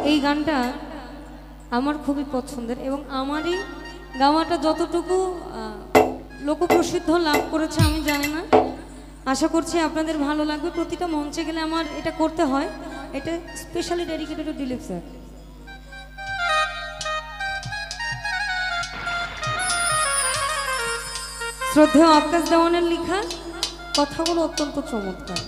এই গানটা আমার খুবই পছন্দের এবং আমারই গাওয়াটা যতটুকু লোকপ্রসিদ্ধ লাভ করেছে আমি জানি না, আশা করছি আপনাদের ভালো লাগবে। প্রতিটা মঞ্চে গেলে আমার এটা করতে হয়, এটা specially dedicated to Dilip sir. শ্রদ্ধেয় আকাশ দেওয়ানের লেখা, কথাগুলো অত্যন্ত চমৎকার।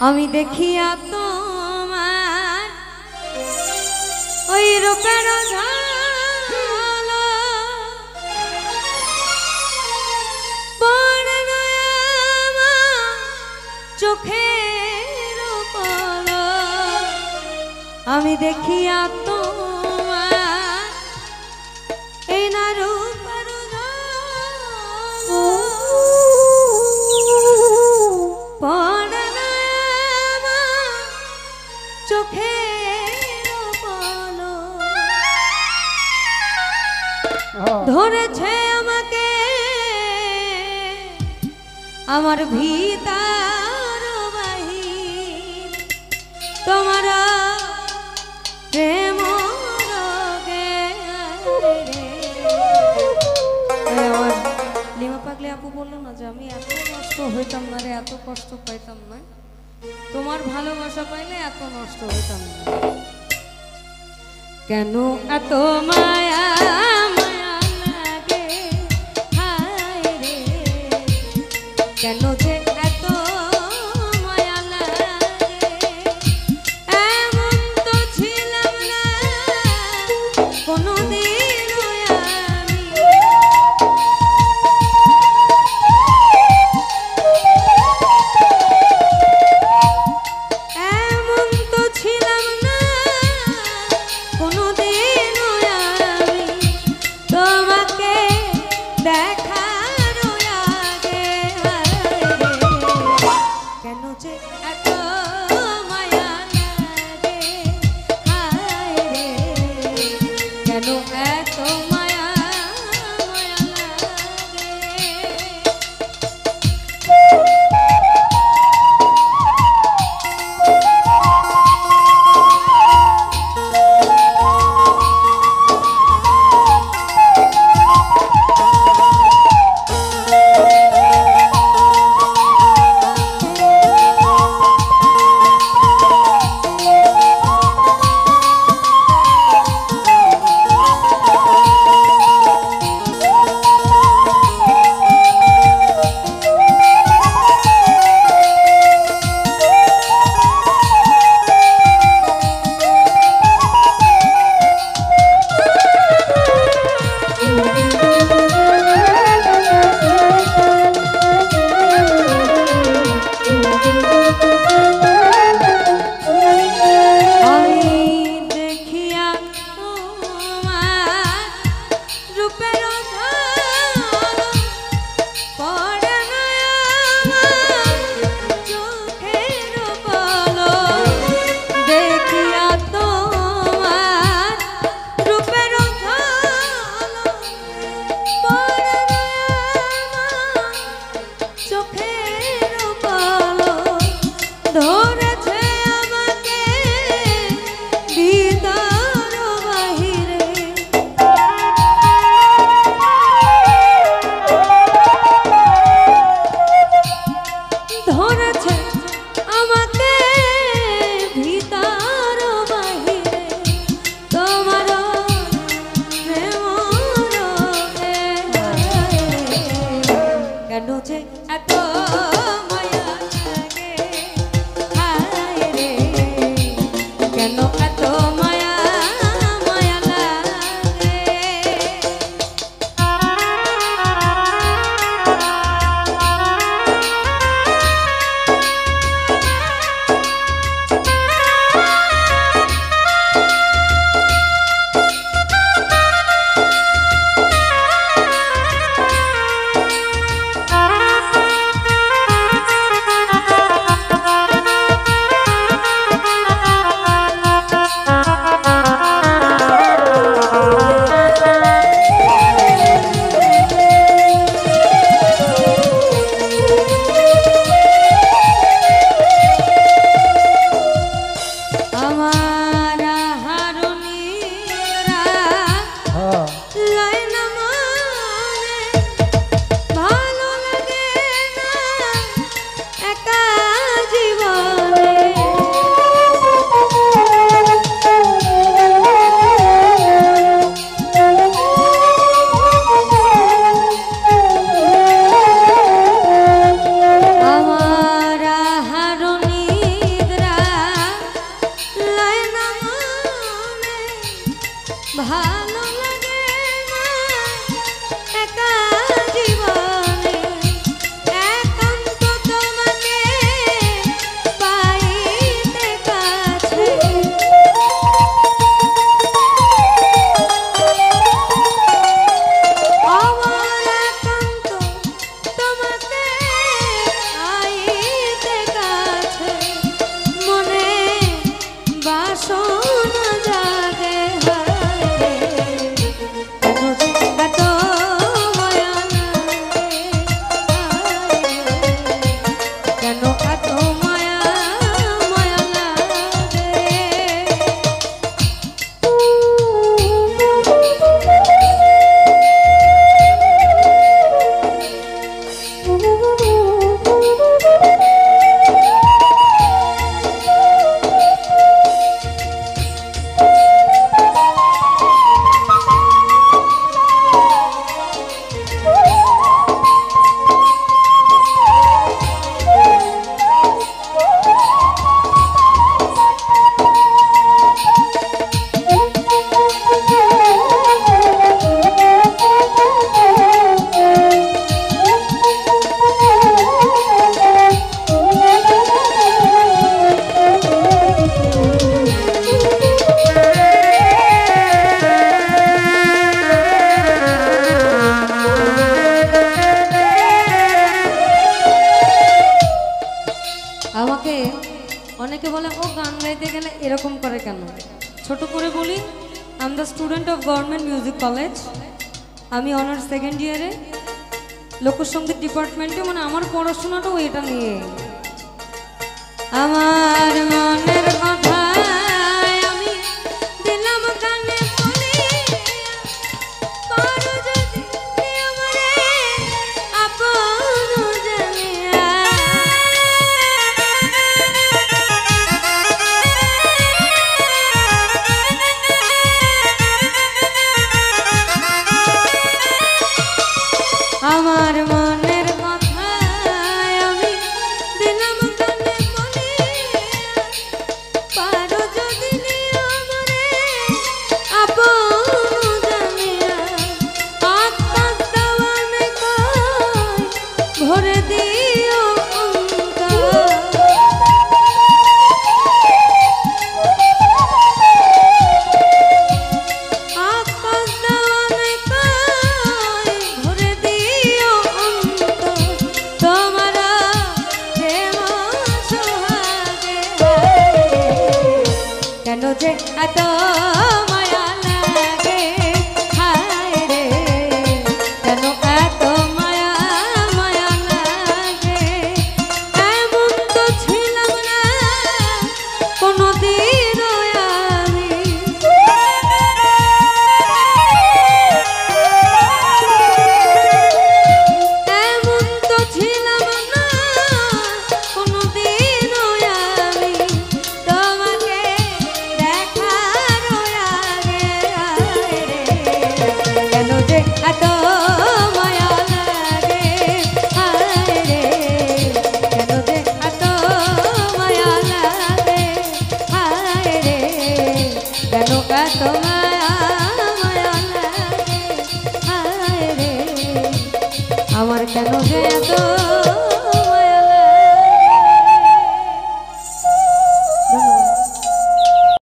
আমি দেখিয়া তোমার ওই রূপের চোখের আমি দেখিয়া তোমার এই না রূপের ধরেছে আমাকে আমার ভিতর বাহির তোমার প্রেম রোগে। আমার লিমা পাগলি আপু বললো না যে আমি এত নষ্ট হইতাম না রে, এত কষ্ট পাইতাম না, তোমার ভালোবাসা পাইলে এত নষ্ট হইতাম না। কেন এত মায়া কেন যে এত মায়া লাগে, এমন তো ছিলাম না কোনোদিন আমি। এমন তো ছিলাম না কোনোদিন আমি তোমাকে দেখা আমাকে অনেকে বলে ও গান গাইতে গেলে এরকম করে কেন। ছোট করে বলি, I am the student of government music college. আমি অনার্স সেকেন্ড ইয়ারে, লোকসঙ্গীত ডিপার্টমেন্টে, মানে আমার পড়াশোনাটাও এটা নিয়ে। আমার মনের কথা আমি দিলাম গানে বলে, পারো যদি আমারে আপন জানিয়া। আমার মনের কথা আমি দিলাম গানে বলে, পারো যদি আমারে আপন জানিয়া। আকাশ দেওয়ানে কয় ভরে দিও অন্তর, আকাশ দেওয়ানে কয় ভরে দিও অন্তর। তোমার প্রেম সোহাগে কেন যে এত মায়া লাগে, হায় রে কেন এত মায়া মায়া লাগে। এমন তো ছিলাম না কোনোদিনও আমি, এমন তো ছিলাম না কোনোদিনও আমি। তোমাকে দেখার আগে কেন যে এত মায়া লাগে, হায় রে কেন যে এত মায়া লাগে, হায় রে কেন এত মায়া মায়া লাগে, হায় রে আমার কেন যে এত